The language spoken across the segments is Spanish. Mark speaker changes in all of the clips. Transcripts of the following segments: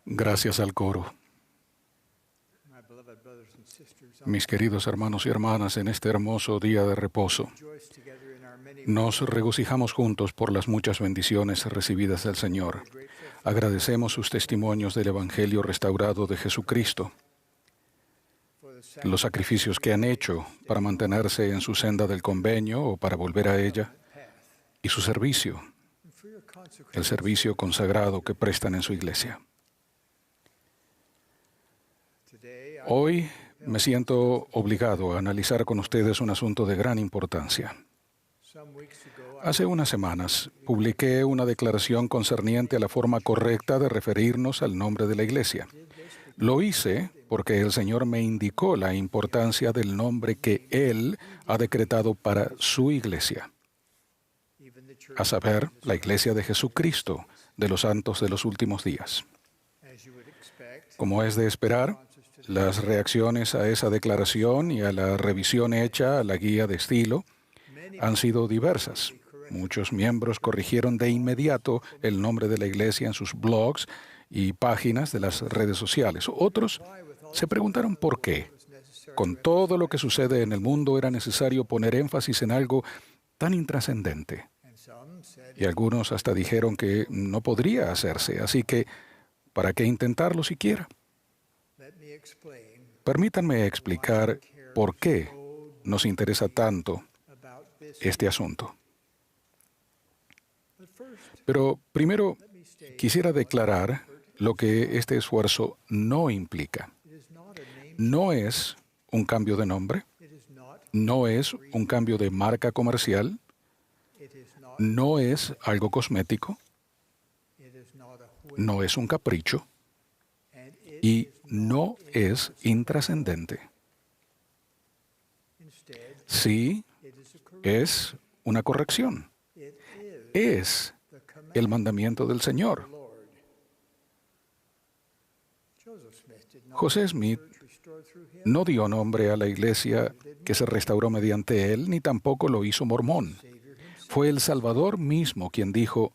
Speaker 1: Gracias al coro. Mis queridos hermanos y hermanas, en este hermoso día de reposo, nos regocijamos juntos por las muchas bendiciones recibidas del Señor. Agradecemos sus testimonios del Evangelio restaurado de Jesucristo, los sacrificios que han hecho para mantenerse en su senda del convenio o para volver a ella, y su servicio, el servicio consagrado que prestan en su iglesia. Hoy me siento obligado a analizar con ustedes un asunto de gran importancia. Hace unas semanas publiqué una declaración concerniente a la forma correcta de referirnos al nombre de la iglesia. Lo hice porque el Señor me indicó la importancia del nombre que Él ha decretado para su iglesia, a saber, la iglesia de Jesucristo, de los santos de los últimos días. Como es de esperar, las reacciones a esa declaración y a la revisión hecha a la guía de estilo han sido diversas. Muchos miembros corrigieron de inmediato el nombre de la iglesia en sus blogs y páginas de las redes sociales. Otros se preguntaron por qué. Con todo lo que sucede en el mundo era necesario poner énfasis en algo tan intrascendente. Y algunos hasta dijeron que no podría hacerse, así que ¿para qué intentarlo siquiera? Permítanme explicar por qué nos interesa tanto este asunto. Pero primero quisiera declarar lo que este esfuerzo no implica. No es un cambio de nombre, no es un cambio de marca comercial, no es algo cosmético, no es un capricho y no es intrascendente. Sí, es una corrección. Es el mandamiento del Señor. José Smith no dio nombre a la iglesia que se restauró mediante él, ni tampoco lo hizo Mormón. Fue el Salvador mismo quien dijo: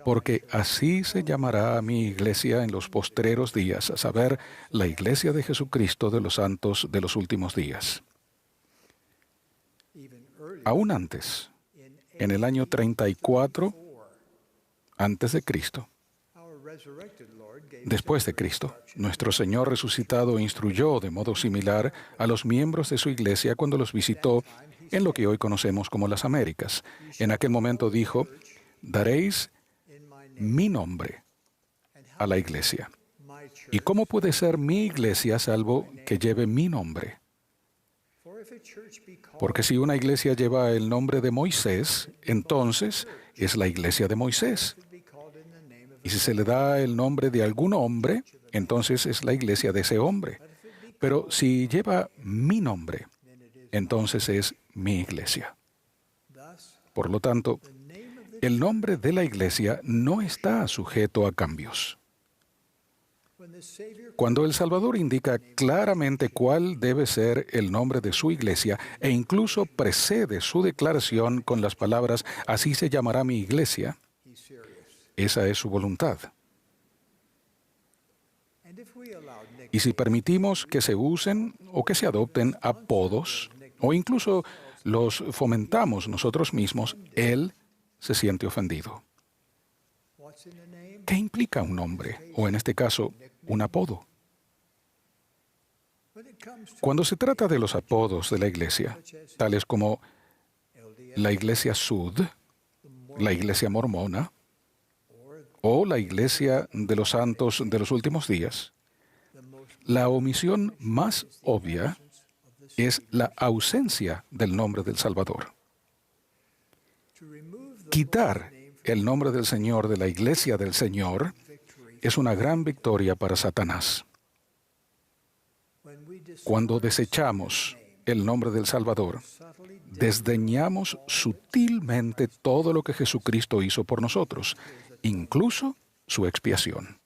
Speaker 1: porque así se llamará a mi iglesia en los postreros días, a saber, la iglesia de Jesucristo de los santos de los últimos días. Aún antes, en el año 34 antes de Cristo, después de Cristo, nuestro Señor resucitado instruyó de modo similar a los miembros de su iglesia cuando los visitó en lo que hoy conocemos como las Américas. En aquel momento dijo: daréis mi nombre a la iglesia. ¿Y cómo puede ser mi iglesia salvo que lleve mi nombre? Porque si una iglesia lleva el nombre de Moisés, entonces es la iglesia de Moisés. Y si se le da el nombre de algún hombre, entonces es la iglesia de ese hombre. Pero si lleva mi nombre, entonces es mi iglesia. Por lo tanto, el nombre de la iglesia no está sujeto a cambios. Cuando el Salvador indica claramente cuál debe ser el nombre de su iglesia e incluso precede su declaración con las palabras «así se llamará mi iglesia», esa es su voluntad. Y si permitimos que se usen o que se adopten apodos, o incluso los fomentamos nosotros mismos, Él se siente ofendido. ¿Qué implica un nombre, o en este caso, un apodo? Cuando se trata de los apodos de la iglesia, tales como la iglesia Sud, la iglesia mormona, o la iglesia de los santos de los últimos días, la omisión más obvia es la ausencia del nombre del Salvador. Quitar el nombre del Señor de la iglesia del Señor es una gran victoria para Satanás. Cuando desechamos el nombre del Salvador, desdeñamos sutilmente todo lo que Jesucristo hizo por nosotros, incluso su expiación.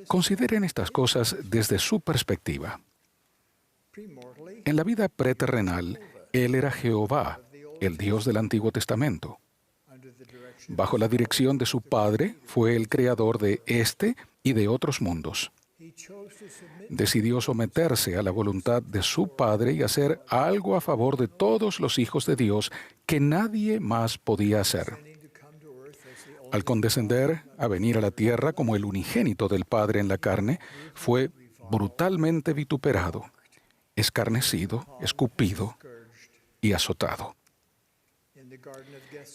Speaker 1: Consideren estas cosas desde su perspectiva. En la vida preterrenal, Él era Jehová, el Dios del Antiguo Testamento. Bajo la dirección de su Padre, fue el creador de este y de otros mundos. Decidió someterse a la voluntad de su Padre y hacer algo a favor de todos los hijos de Dios que nadie más podía hacer. Al condescender a venir a la tierra como el unigénito del Padre en la carne, fue brutalmente vituperado, escarnecido, escupido y azotado.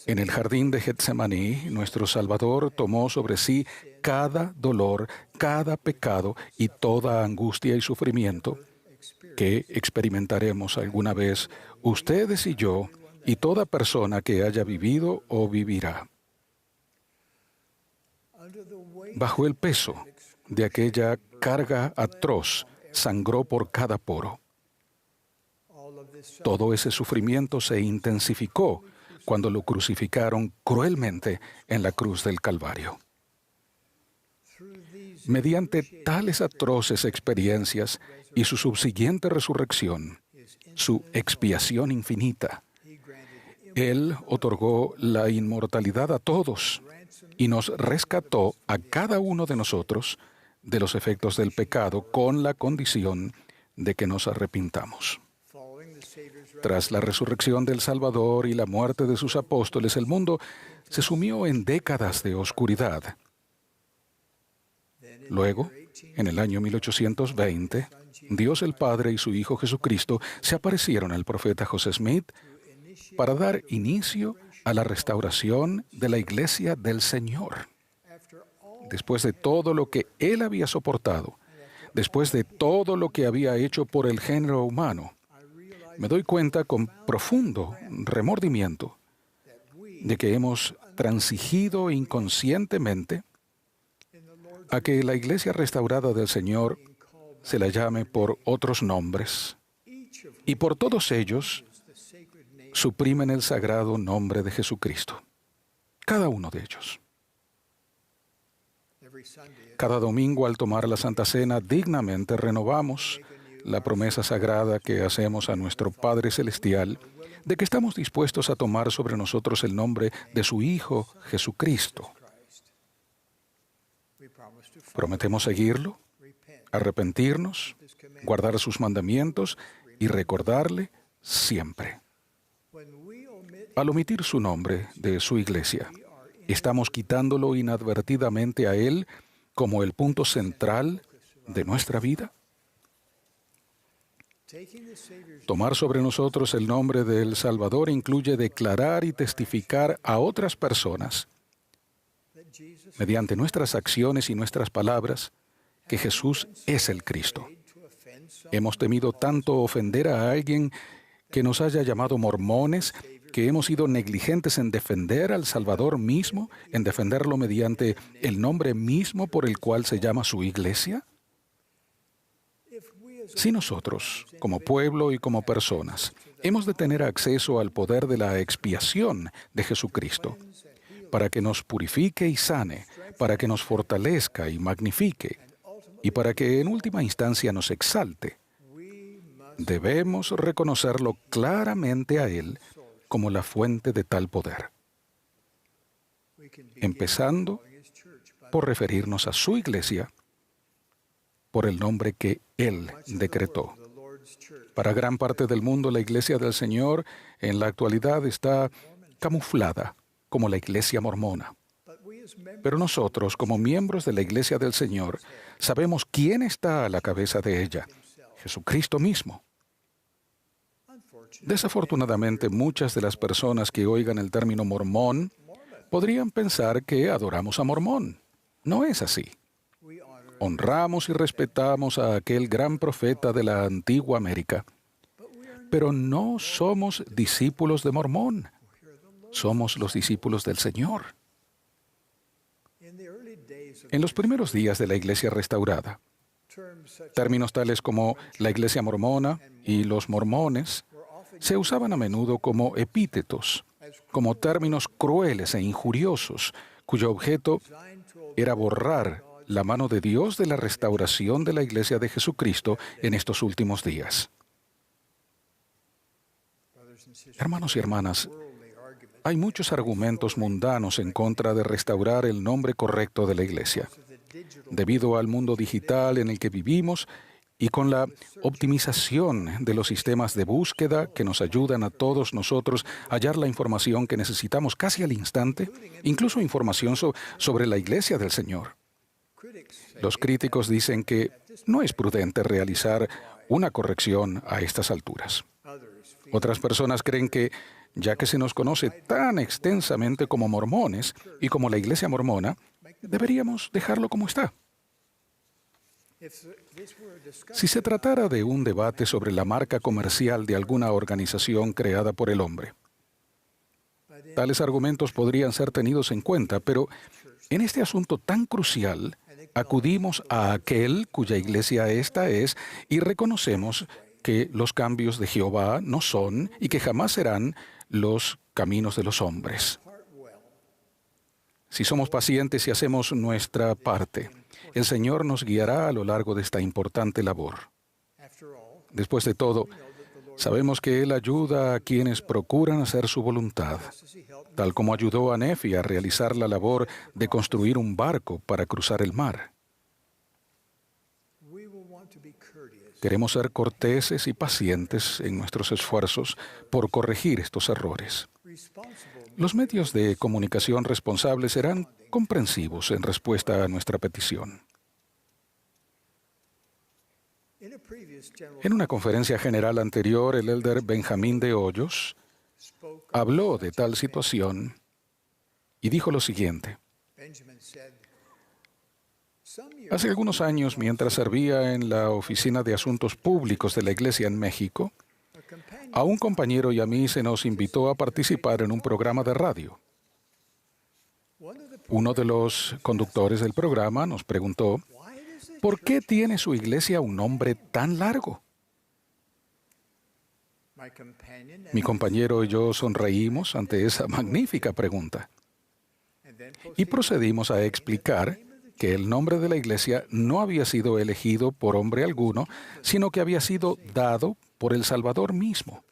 Speaker 1: En el jardín de Getsemaní, nuestro Salvador tomó sobre sí cada dolor, cada pecado y toda angustia y sufrimiento que experimentaremos alguna vez ustedes y yo y toda persona que haya vivido o vivirá. Bajo el peso de aquella carga atroz, sangró por cada poro. Todo ese sufrimiento se intensificó cuando lo crucificaron cruelmente en la cruz del Calvario. Mediante tales atroces experiencias y su subsiguiente resurrección, su expiación infinita, Él otorgó la inmortalidad a todos y nos rescató a cada uno de nosotros de los efectos del pecado con la condición de que nos arrepintamos. Tras la resurrección del Salvador y la muerte de sus apóstoles, el mundo se sumió en décadas de oscuridad. Luego, en el año 1820, Dios el Padre y su Hijo Jesucristo se aparecieron al profeta José Smith para dar inicio a la restauración de la Iglesia del Señor. Después de todo lo que Él había soportado, después de todo lo que había hecho por el género humano, me doy cuenta con profundo remordimiento de que hemos transigido inconscientemente a que la Iglesia restaurada del Señor se la llame por otros nombres, y por todos ellos suprimen el sagrado nombre de Jesucristo. Cada uno de ellos. Cada domingo, al tomar la Santa Cena, dignamente renovamos la promesa sagrada que hacemos a nuestro Padre Celestial de que estamos dispuestos a tomar sobre nosotros el nombre de su Hijo Jesucristo. Prometemos seguirlo, arrepentirnos, guardar sus mandamientos y recordarle siempre. Al omitir su nombre de su iglesia, ¿estamos quitándolo inadvertidamente a Él como el punto central de nuestra vida? Tomar sobre nosotros el nombre del Salvador incluye declarar y testificar a otras personas, mediante nuestras acciones y nuestras palabras, que Jesús es el Cristo. Hemos temido tanto ofender a alguien que nos haya llamado mormones, que hemos sido negligentes en defender al Salvador mismo, en defenderlo mediante el nombre mismo por el cual se llama su iglesia. Si nosotros, como pueblo y como personas, hemos de tener acceso al poder de la expiación de Jesucristo, para que nos purifique y sane, para que nos fortalezca y magnifique, y para que en última instancia nos exalte, debemos reconocerlo claramente a Él como la fuente de tal poder, empezando por referirnos a su iglesia por el nombre que Él decretó. Para gran parte del mundo, la Iglesia del Señor en la actualidad está camuflada como la Iglesia mormona. Pero nosotros, como miembros de la Iglesia del Señor, sabemos quién está a la cabeza de ella: Jesucristo mismo. Desafortunadamente, muchas de las personas que oigan el término mormón podrían pensar que adoramos a Mormón. No es así. Honramos y respetamos a aquel gran profeta de la antigua América, pero no somos discípulos de Mormón. Somos los discípulos del Señor. En los primeros días de la Iglesia restaurada, términos tales como la Iglesia mormona y los mormones se usaban a menudo como epítetos, como términos crueles e injuriosos, cuyo objeto era borrar la mano de Dios de la restauración de la Iglesia de Jesucristo en estos últimos días. Hermanos y hermanas, Hay muchos argumentos mundanos en contra de restaurar el nombre correcto de la Iglesia. Debido al mundo digital en el que vivimos y con la optimización de los sistemas de búsqueda que nos ayudan a todos nosotros a hallar la información que necesitamos casi al instante, incluso información sobre la Iglesia del Señor. Los críticos dicen que no es prudente realizar una corrección a estas alturas. Otras personas creen que, ya que se nos conoce tan extensamente como mormones y como la Iglesia mormona, deberíamos dejarlo como está. Si se tratara de un debate sobre la marca comercial de alguna organización creada por el hombre, tales argumentos podrían ser tenidos en cuenta, pero en este asunto tan crucial, acudimos a aquel cuya iglesia esta es y reconocemos que los cambios de Jehová no son y que jamás serán los caminos de los hombres. Si somos pacientes y hacemos nuestra parte, el Señor nos guiará a lo largo de esta importante labor. Después de todo, sabemos que Él ayuda a quienes procuran hacer su voluntad, tal como ayudó a Nefi a realizar la labor de construir un barco para cruzar el mar. Queremos ser corteses y pacientes en nuestros esfuerzos por corregir estos errores. Los medios de comunicación responsables serán comprensivos en respuesta a nuestra petición. En una conferencia general anterior, el elder Benjamín de Hoyos habló de tal situación y dijo lo siguiente. Hace algunos años, mientras servía en la Oficina de Asuntos Públicos de la Iglesia en México, a un compañero y a mí se nos invitó a participar en un programa de radio. Uno de los conductores del programa nos preguntó, ¿por qué tiene su iglesia un nombre tan largo? Mi compañero y yo sonreímos ante esa magnífica pregunta y procedimos a explicar que el nombre de la iglesia no había sido elegido por hombre alguno, sino que había sido dado por el Salvador mismo.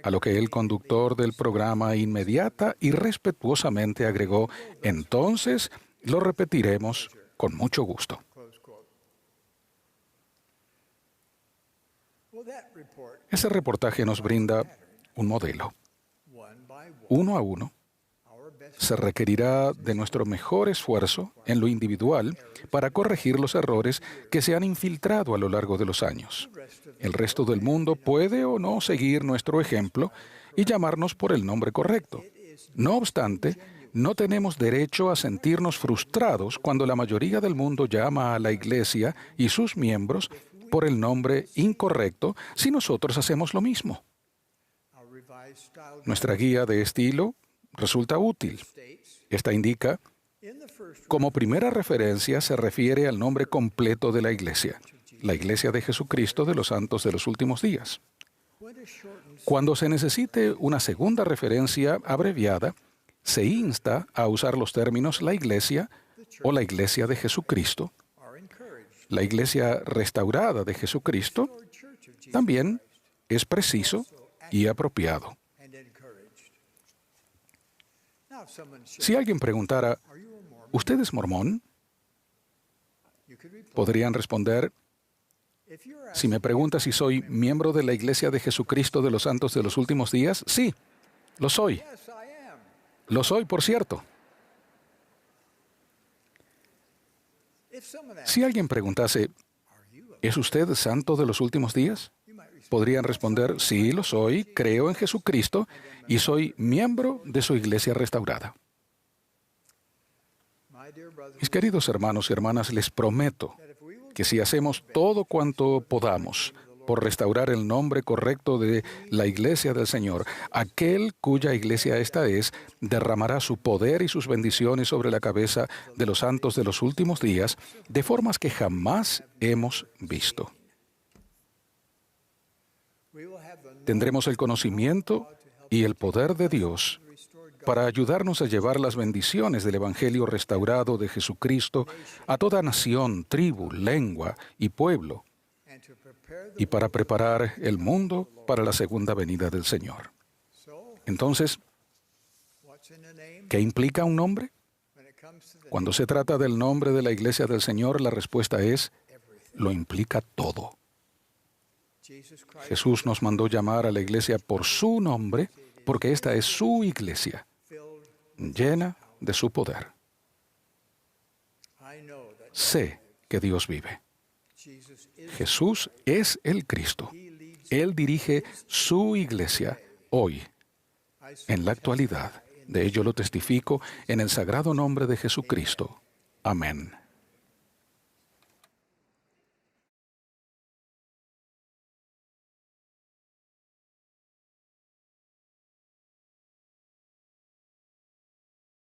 Speaker 1: A lo que el conductor del programa inmediata y respetuosamente agregó, entonces lo repetiremos con mucho gusto. Ese reportaje nos brinda un modelo. Uno a uno, se requerirá de nuestro mejor esfuerzo en lo individual para corregir los errores que se han infiltrado a lo largo de los años. El resto del mundo puede o no seguir nuestro ejemplo y llamarnos por el nombre correcto. No obstante, no tenemos derecho a sentirnos frustrados cuando la mayoría del mundo llama a la Iglesia y sus miembros por el nombre incorrecto si nosotros hacemos lo mismo. Nuestra guía de estilo resulta útil. Esta indica, como primera referencia, se refiere al nombre completo de la Iglesia de Jesucristo de los Santos de los Últimos Días. Cuando se necesite una segunda referencia abreviada, se insta a usar los términos la Iglesia o la Iglesia de Jesucristo. La Iglesia restaurada de Jesucristo también es preciso y apropiado. Si alguien preguntara, ¿usted es mormón? Podrían responder, si me pregunta si soy miembro de la Iglesia de Jesucristo de los Santos de los Últimos Días, sí, lo soy. Lo soy, por cierto. Si alguien preguntase, ¿es usted santo de los últimos días? Podrían responder, sí, lo soy, creo en Jesucristo y soy miembro de su iglesia restaurada. Mis queridos hermanos y hermanas, les prometo que si hacemos todo cuanto podamos por restaurar el nombre correcto de la iglesia del Señor, aquel cuya iglesia esta es, derramará su poder y sus bendiciones sobre la cabeza de los santos de los últimos días, de formas que jamás hemos visto. Tendremos el conocimiento y el poder de Dios para ayudarnos a llevar las bendiciones del Evangelio restaurado de Jesucristo a toda nación, tribu, lengua y pueblo, y para preparar el mundo para la segunda venida del Señor. Entonces, ¿Qué implica un nombre? Cuando se trata del nombre de la Iglesia del Señor, la respuesta es, lo implica todo. Jesús nos mandó llamar a la Iglesia por su nombre, porque esta es su Iglesia, llena de su poder. Sé que Dios vive. Jesús es el Cristo. Él dirige su Iglesia hoy, en la actualidad. De ello lo testifico en el sagrado nombre de Jesucristo. Amén.